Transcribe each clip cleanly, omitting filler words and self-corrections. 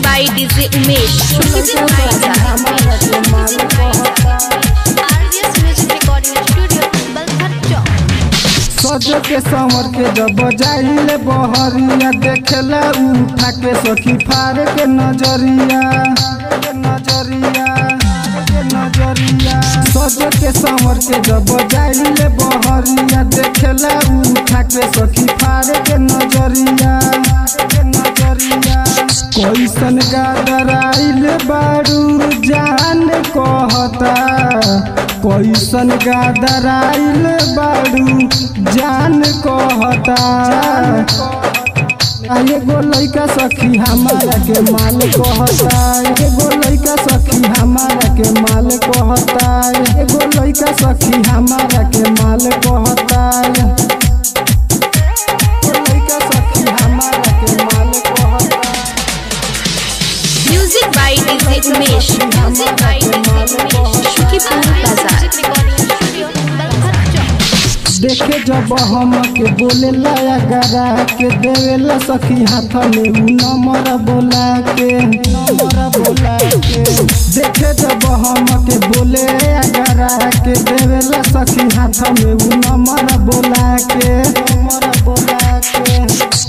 by DJ Umesh, Shukipur Bazaar. RDS Music Recording Studio, Balthar Chowk. सज के संवर के जब जाइले बहरिया देखेला उठा के सखी फारे के नजरिया सज के संवर के जब जाइले बहरिया देखेला उठा के सखी फारे के नजरिया कैसन गादराइल बारू जान कहता कैसन गादराइल बारू जान कहता एगो लइका सखी हमारा के माल कहता एगो लइका सखी हमारा के माल कहता एगो लइका सखी हमारा के माल कहता लइका सखी हमारा के माल कहता। Music by DJ Umesh, Shukipur Bazaar. देखे जब हम के बोले लाया गरा के देवेला सखी हाथ में नंबर बोला के देखे जब हम के बोले गरा के देवेला सखी हाथ में नंबर बोला के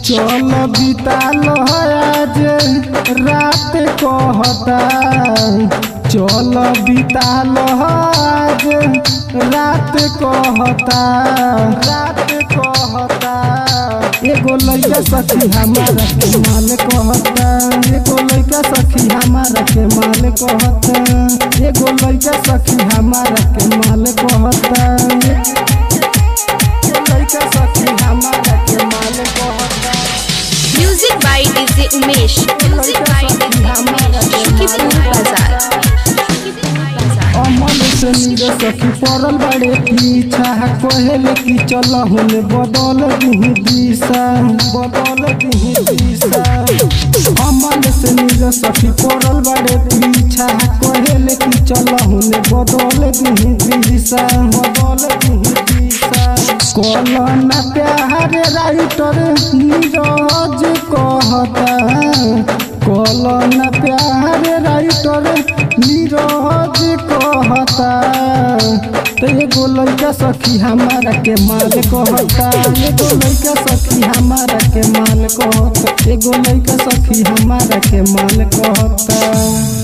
चल बिताल आज रात कहता चल बिताल आज रात कहता एगो लइका सखी हमारा के माल कहता एगो लइका सखी हमारा के माल कहता एगो लइका सखी हमारा के माल कहता लइका सखी हमारा के माल कहता। Music by DJ Umesh, Shukipur Bazaar. अमल से नीर सखी पड़ल बड़े पीछा कहल कि चल हुन बदल दिही दिशा अमल से नीर सखी पड़ल बड़े पीछा कहल कि चल हुन बदल दिही दिशा कल न प्यार राइटर नीरज कहता कल न प्यार राइटर नीरज कहता एगो लइका सखी हमारा के माल कहता एगो लइका सखी हमारा के माल कहता एगो लइका सखी हमारा के माल कहता।